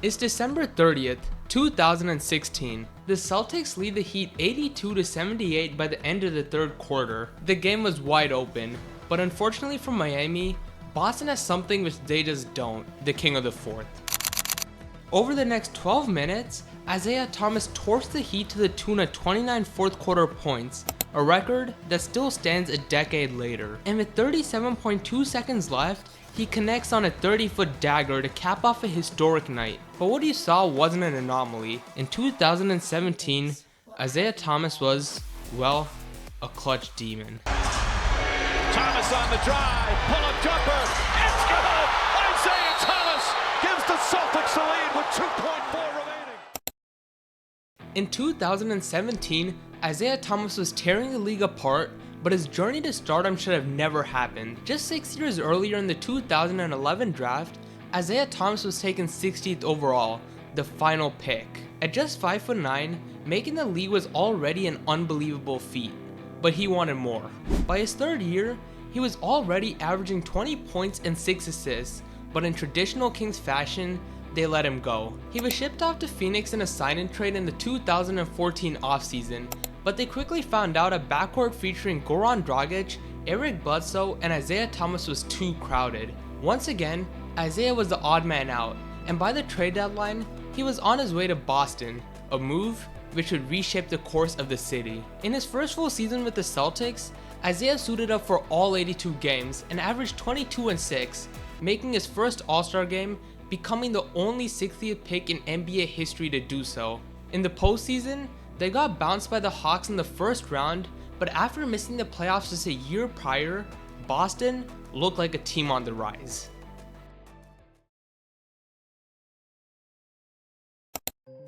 It's December 30th, 2016. The Celtics lead the Heat 82-78 by the end of the third quarter. The game was wide open, but unfortunately for Miami, Boston has something which they just don't, the king of the fourth. Over the next 12 minutes, Isaiah Thomas torched the Heat to the tune of 29 fourth quarter points, a record that still stands a decade later. And with 37.2 seconds left, he connects on a 30-foot dagger to cap off a historic night. But what you saw wasn't an anomaly. In 2017, Isaiah Thomas was, well, a clutch demon. Thomas on the drive, pull-up jumper, it's good! Isaiah Thomas gives the Celtics the lead with 2.4 remaining. In 2017, Isaiah Thomas was tearing the league apart, but his journey to stardom should have never happened. Just 6 years earlier in the 2011 draft, Isaiah Thomas was taken 60th overall, the final pick. At just 5'9", making the league was already an unbelievable feat, but he wanted more. By his third year, he was already averaging 20 points and 6 assists, but in traditional Kings fashion, they let him go. He was shipped off to Phoenix in a sign-in trade in the 2014 offseason, but they quickly found out a backcourt featuring Goran Dragic, Eric Bledsoe, and Isaiah Thomas was too crowded. Once again, Isaiah was the odd man out, and by the trade deadline, he was on his way to Boston, a move which would reshape the course of the city. In his first full season with the Celtics, Isaiah suited up for all 82 games and averaged 22 and 6, making his first All-Star game, becoming the only 60th pick in NBA history to do so. In the postseason, they got bounced by the Hawks in the first round, but after missing the playoffs just a year prior, Boston looked like a team on the rise.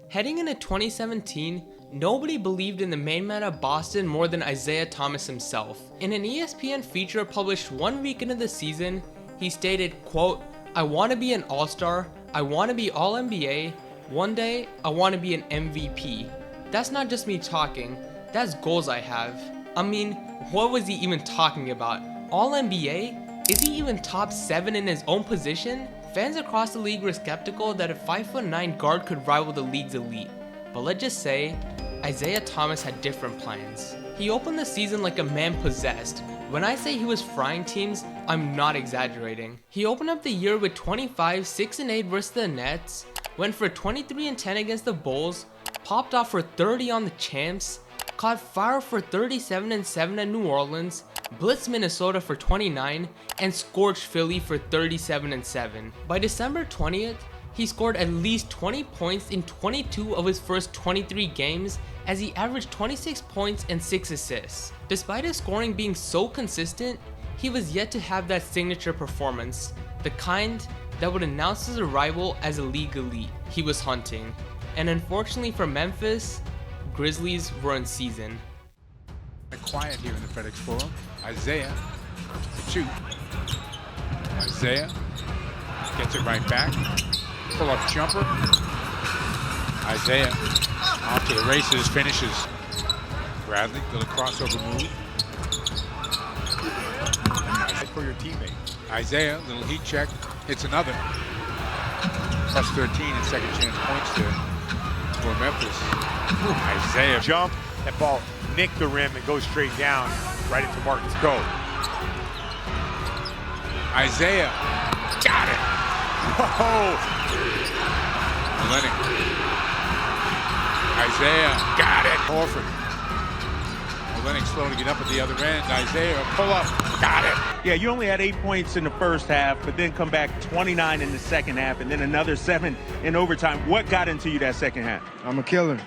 Heading into 2017, nobody believed in the main man of Boston more than Isaiah Thomas himself. In an ESPN feature published 1 week into the season, he stated, quote, "I want to be an All-Star, I want to be All-NBA, one day I want to be an MVP. That's not just me talking, that's goals I have." I mean, what was he even talking about? All-NBA? Is he even top 7 in his own position? Fans across the league were skeptical that a 5'9" guard could rival the league's elite. But let's just say, Isaiah Thomas had different plans. He opened the season like a man possessed. When I say he was frying teams, I'm not exaggerating. He opened up the year with 25, 6 and 8 versus the Nets, went for 23 and 10 against the Bulls, popped off for 30 on the champs, caught fire for 37 and 7 at New Orleans, blitzed Minnesota for 29, and scorched Philly for 37 and 7. By December 20th, he scored at least 20 points in 22 of his first 23 games as he averaged 26 points and 6 assists. Despite his scoring being so consistent, he was yet to have that signature performance, the kind that would announce his arrival as a league elite. He was hunting. And unfortunately for Memphis, Grizzlies were in season. Quiet here in the FedEx Forum. Isaiah, shoot. Isaiah gets it right back. Pull-up jumper. Isaiah off to the races, finishes. Bradley, little crossover move. For your teammate. Isaiah, little heat check, hits another. Plus 13 and second chance points there for Memphis. Isaiah Jump, that ball nicked the rim and goes straight down, right into Martin's goal. Isaiah got it. Whoa! Lennox. Isaiah got it. Horford. Lennox slow to get up at the other end. Isaiah pull up, got it. Yeah, you only had 8 points in the first half, but then come back 29 in the second half, and then another 7 in overtime. What got into you that second half? I'm a killer.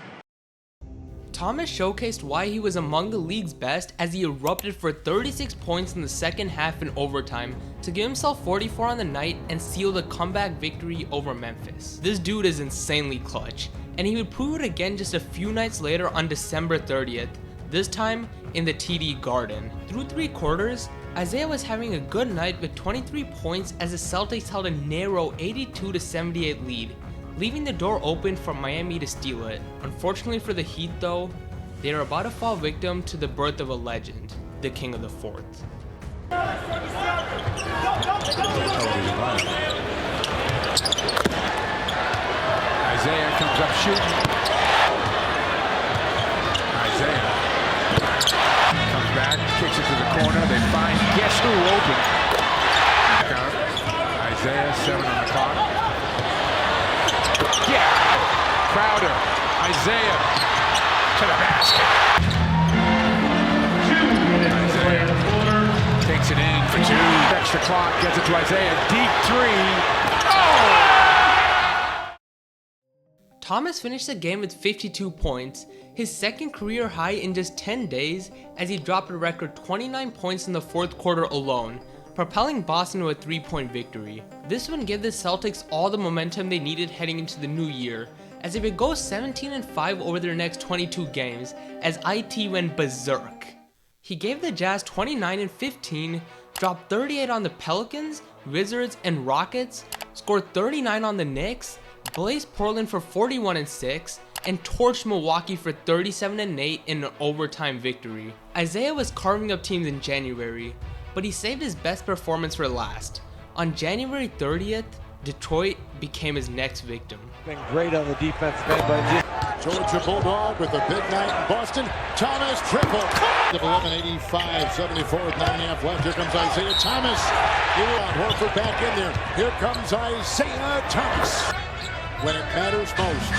Thomas showcased why he was among the league's best as he erupted for 36 points in the second half in overtime to give himself 44 on the night and seal the comeback victory over Memphis. This dude is insanely clutch, and he would prove it again just a few nights later on December 30th, this time in the TD Garden. Through 3 quarters, Isaiah was having a good night with 23 points as the Celtics held a narrow 82-78 lead, leaving the door open for Miami to steal it. Unfortunately for the Heat though, they are about to fall victim to the birth of a legend, the king of the fourth. comes up shooting. Isaiah comes back, kicks it to the corner. They find guess who open. Isaiah, 7 on the clock. Yeah! Crowder, Isaiah to the basket. Isaiah takes it in for 2. Checks the clock, gets it to Isaiah. Deep 3. Oh! Thomas finished the game with 52 points, his second career high in just 10 days, as he dropped a record 29 points in the fourth quarter alone, propelling Boston to a 3-point victory. This one gave the Celtics all the momentum they needed heading into the new year, as they would go 17-5 over their next 22 games, as IT went berserk. He gave the Jazz 29-15, dropped 38 on the Pelicans, Wizards, and Rockets, scored 39 on the Knicks, blazed Portland for 41-6, and torched Milwaukee for 37-8 in an overtime victory. Isaiah was carving up teams in January, but he saved his best performance for last. On January 30th, Detroit became his next victim. Been great on the defensive end by Georgia Bulldog with a big night in Boston. Thomas triple. 11:85, 74 with 9.5 left. Here comes Isaiah Thomas. Horford back in there. Here comes Isaiah Thomas. When it matters most.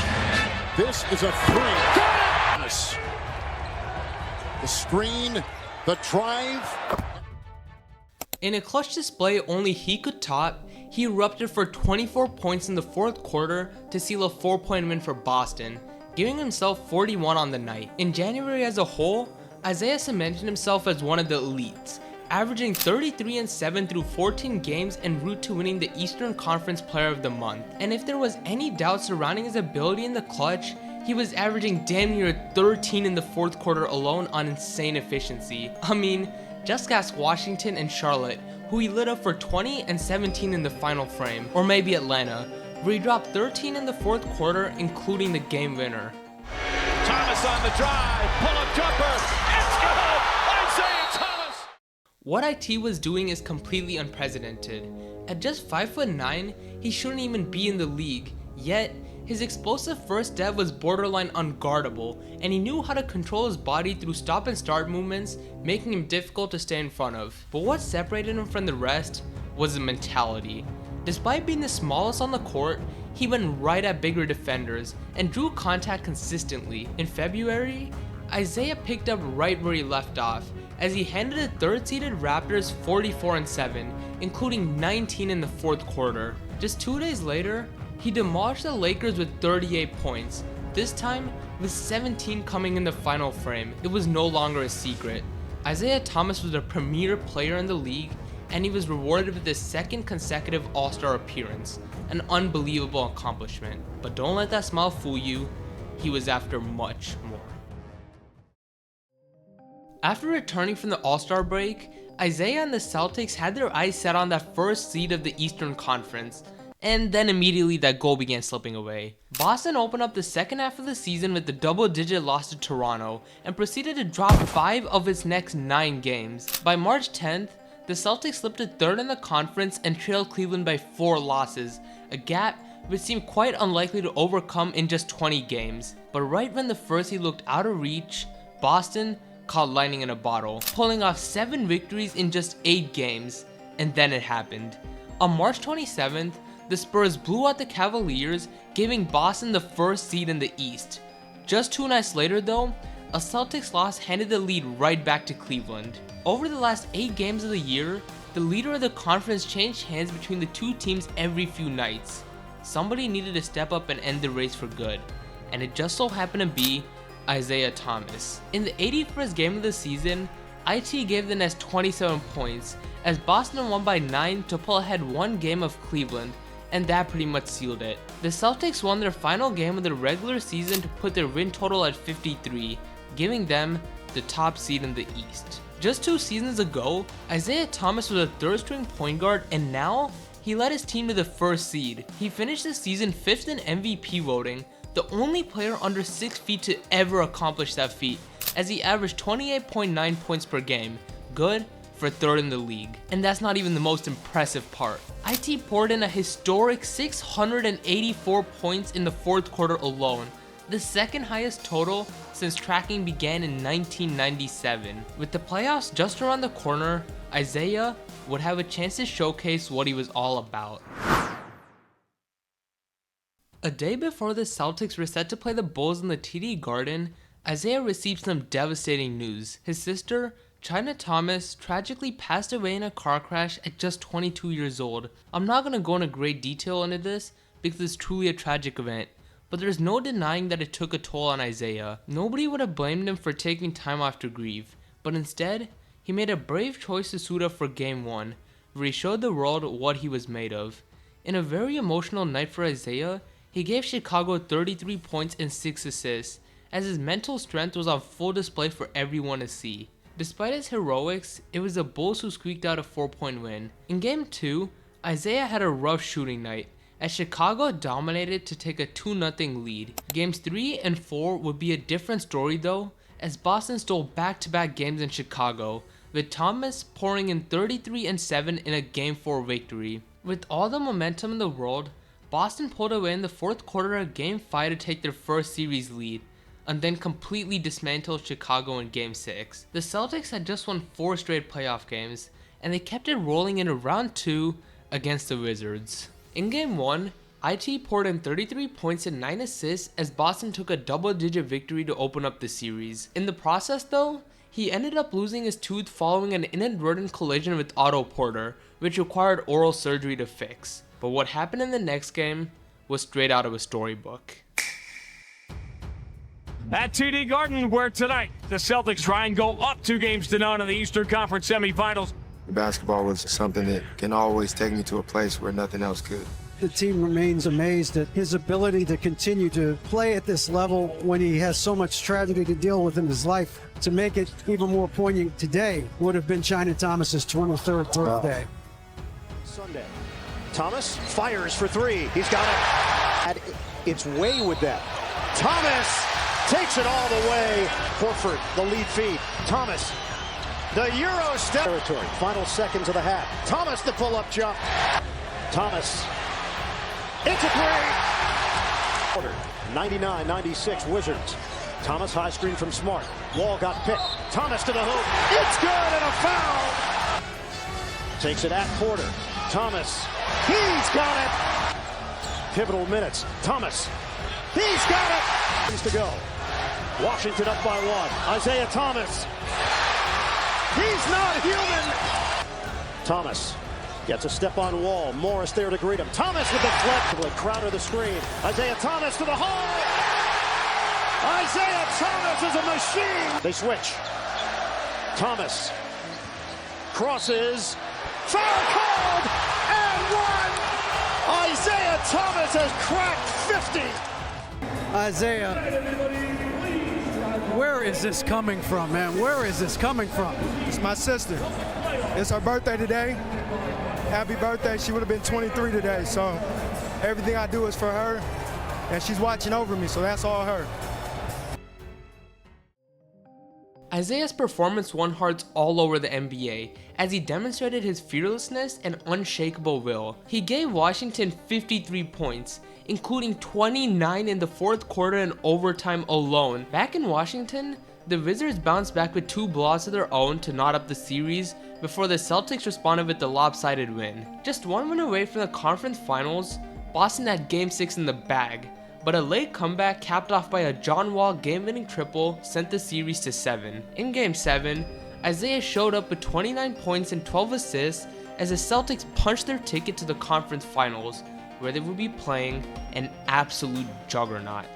This is a 3. Thomas. The screen, the drive. In a clutch display only he could top, he erupted for 24 points in the fourth quarter to seal a 4-point win for Boston, giving himself 41 on the night. In January as a whole, Isaiah cemented himself as one of the elites, averaging 33-7 through 14 games en route to winning the Eastern Conference Player of the Month. And if there was any doubt surrounding his ability in the clutch, he was averaging damn near 13 in the fourth quarter alone on insane efficiency. I mean, just ask Washington and Charlotte, who he lit up for 20 and 17 in the final frame, or maybe Atlanta, where he dropped 13 in the fourth quarter, including the game winner. Thomas on the drive, pull-up jumper, it's good! Isaiah Thomas! What IT was doing is completely unprecedented. At just 5'9", he shouldn't even be in the league, yet his explosive first step was borderline unguardable, and he knew how to control his body through stop and start movements, making him difficult to stay in front of. But what separated him from the rest was his mentality. Despite being the smallest on the court, he went right at bigger defenders and drew contact consistently. In February, Isaiah picked up right where he left off, as he handed the third-seeded Raptors 44-7, including 19 in the fourth quarter. Just 2 days later, he demolished the Lakers with 38 points, this time with 17 coming in the final frame. It was no longer a secret. Isaiah Thomas was a premier player in the league, and he was rewarded with his second consecutive All-Star appearance, an unbelievable accomplishment. But don't let that smile fool you, he was after much more. After returning from the All-Star break, Isaiah and the Celtics had their eyes set on that first seed of the Eastern Conference, and then immediately that goal began slipping away. Boston opened up the second half of the season with a double-digit loss to Toronto and proceeded to drop 5 of its next 9 games. By March 10th, the Celtics slipped to 3rd in the conference and trailed Cleveland by 4 losses, a gap which seemed quite unlikely to overcome in just 20 games. But right when the first seed looked out of reach, Boston caught lightning in a bottle, pulling off 7 victories in just 8 games, and then it happened. On March 27th, the Spurs blew out the Cavaliers, giving Boston the first seed in the East. Just 2 nights later though, a Celtics loss handed the lead right back to Cleveland. Over the last 8 games of the year, the leader of the conference changed hands between the two teams every few nights. Somebody needed to step up and end the race for good, and it just so happened to be Isaiah Thomas. In the 81st game of the season, IT gave the Nets 27 points, as Boston won by 9 to pull ahead 1 game of Cleveland, and that pretty much sealed it. The Celtics won their final game of the regular season to put their win total at 53, giving them the top seed in the East. Just 2 seasons ago, Isaiah Thomas was a 3rd-string point guard, and now he led his team to the first seed. He finished the season 5th in MVP voting, the only player under 6 feet to ever accomplish that feat, as he averaged 28.9 points per game. Good for 3rd in the league. And that's not even the most impressive part. IT poured in a historic 684 points in the 4th quarter alone, the 2nd highest total since tracking began in 1997. With the playoffs just around the corner, Isaiah would have a chance to showcase what he was all about. A day before the Celtics were set to play the Bulls in the TD Garden, Isaiah received some devastating news. His sister, China Thomas, tragically passed away in a car crash at just 22 years old. I'm not going to go into great detail into this because it's truly a tragic event, but there's no denying that it took a toll on Isaiah. Nobody would have blamed him for taking time off to grieve, but instead, he made a brave choice to suit up for Game 1, where he showed the world what he was made of. In a very emotional night for Isaiah, he gave Chicago 33 points and 6 assists, as his mental strength was on full display for everyone to see. Despite his heroics, it was the Bulls who squeaked out a 4-point win. In Game 2, Isaiah had a rough shooting night, as Chicago dominated to take a 2-0 lead. Games 3 and 4 would be a different story though, as Boston stole back-to-back games in Chicago, with Thomas pouring in 33 and 7 in a Game 4 victory. With all the momentum in the world, Boston pulled away in the 4th quarter of Game 5 to take their first series lead, and then completely dismantled Chicago in Game 6. The Celtics had just won 4 straight playoff games, and they kept it rolling into round 2 against the Wizards. In Game 1, IT poured in 33 points and 9 assists as Boston took a double-digit victory to open up the series. In the process though, he ended up losing his tooth following an inadvertent collision with Otto Porter, which required oral surgery to fix. But what happened in the next game was straight out of a storybook. At TD Garden, where tonight the Celtics try and go up 2-0 in the Eastern Conference semifinals. Basketball was something that can always take me to a place where nothing else could. The team remains amazed at his ability to continue to play at this level when he has so much tragedy to deal with in his life. To make it even more poignant today would have been China Thomas's 23rd birthday. Sunday. Thomas fires for 3. He's got it. Had its way with that. Thomas takes it all the way. Horford, the lead feed. Thomas, the Euro step. Territory. Final seconds of the half. Thomas, the pull-up jump. Thomas. It's a 3. 99-96 Wizards. Thomas high screen from Smart. Wall got picked. Thomas to the hoop. It's good and a foul. Takes it at Porter. Thomas. He's got it. Pivotal minutes. Thomas. He's got it. Needs to go. Washington up by 1. Isaiah Thomas. He's not human. Thomas gets a step on Wall. Morris there to greet him. Thomas with the flip. Crowder the screen. Isaiah Thomas to the hole. Isaiah Thomas is a machine. They switch. Thomas crosses. Foul called and 1. Isaiah Thomas has cracked 50. Isaiah, where is this coming from, man? Where is this coming from? It's my sister. It's her birthday today. Happy birthday. She would have been 23 today, so everything I do is for her, and she's watching over me, so that's all her. Isaiah's performance won hearts all over the NBA, as he demonstrated his fearlessness and unshakable will. He gave Washington 53 points, including 29 in the 4th quarter and overtime alone. Back in Washington, the Wizards bounced back with 2 blowouts of their own to knot up the series before the Celtics responded with the lopsided win. Just 1 win away from the conference finals, Boston had Game 6 in the bag, but a late comeback capped off by a John Wall game-winning triple sent the series to 7. In Game 7, Isaiah showed up with 29 points and 12 assists as the Celtics punched their ticket to the conference finals, where they would be playing an absolute juggernaut.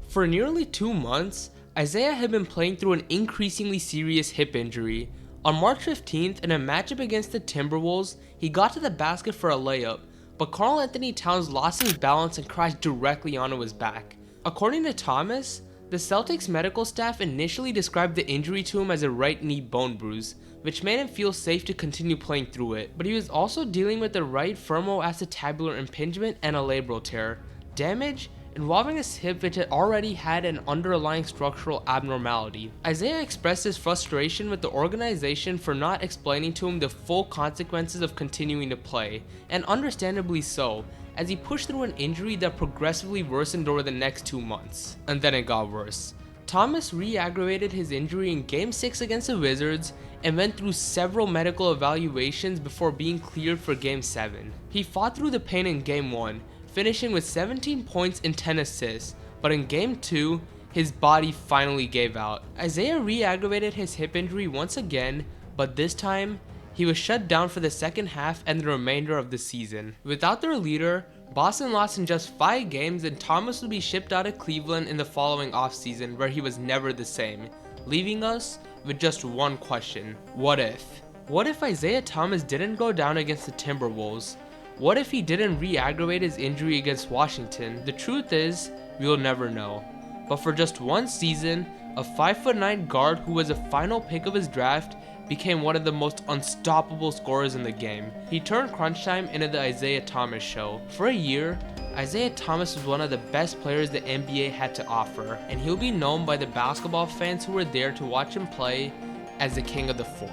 For nearly 2 months, Isaiah had been playing through an increasingly serious hip injury. On March 15th, in a matchup against the Timberwolves, he got to the basket for a layup, but Karl Anthony Towns lost his balance and crashed directly onto his back. According to Thomas, the Celtics medical staff initially described the injury to him as a right knee bone bruise, which made him feel safe to continue playing through it, but he was also dealing with a right femoral acetabular impingement and a labral tear, damage involving his hip, which had already had an underlying structural abnormality. Isaiah expressed his frustration with the organization for not explaining to him the full consequences of continuing to play, and understandably so, as he pushed through an injury that progressively worsened over the next 2 months. And then it got worse. Thomas re-aggravated his injury in Game 6 against the Wizards and went through several medical evaluations before being cleared for Game 7. He fought through the pain in Game 1, finishing with 17 points and 10 assists, but in Game 2, his body finally gave out. Isaiah re-aggravated his hip injury once again, but this time, he was shut down for the second half and the remainder of the season. Without their leader, Boston lost in just 5 games, and Thomas would be shipped out of Cleveland in the following offseason, where he was never the same, leaving us with just one question: what if? What if Isaiah Thomas didn't go down against the Timberwolves? What if he didn't re-aggravate his injury against Washington? The truth is, we'll never know. But for just one season, a 5'9" guard who was a final pick of his draft became one of the most unstoppable scorers in the game. He turned crunch time into the Isaiah Thomas show. For a year, Isaiah Thomas was one of the best players the NBA had to offer, and he'll be known by the basketball fans who were there to watch him play as the king of the fourth.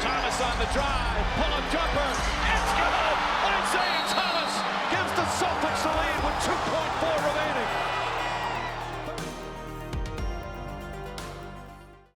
Thomas on the drive, pull-up jumper,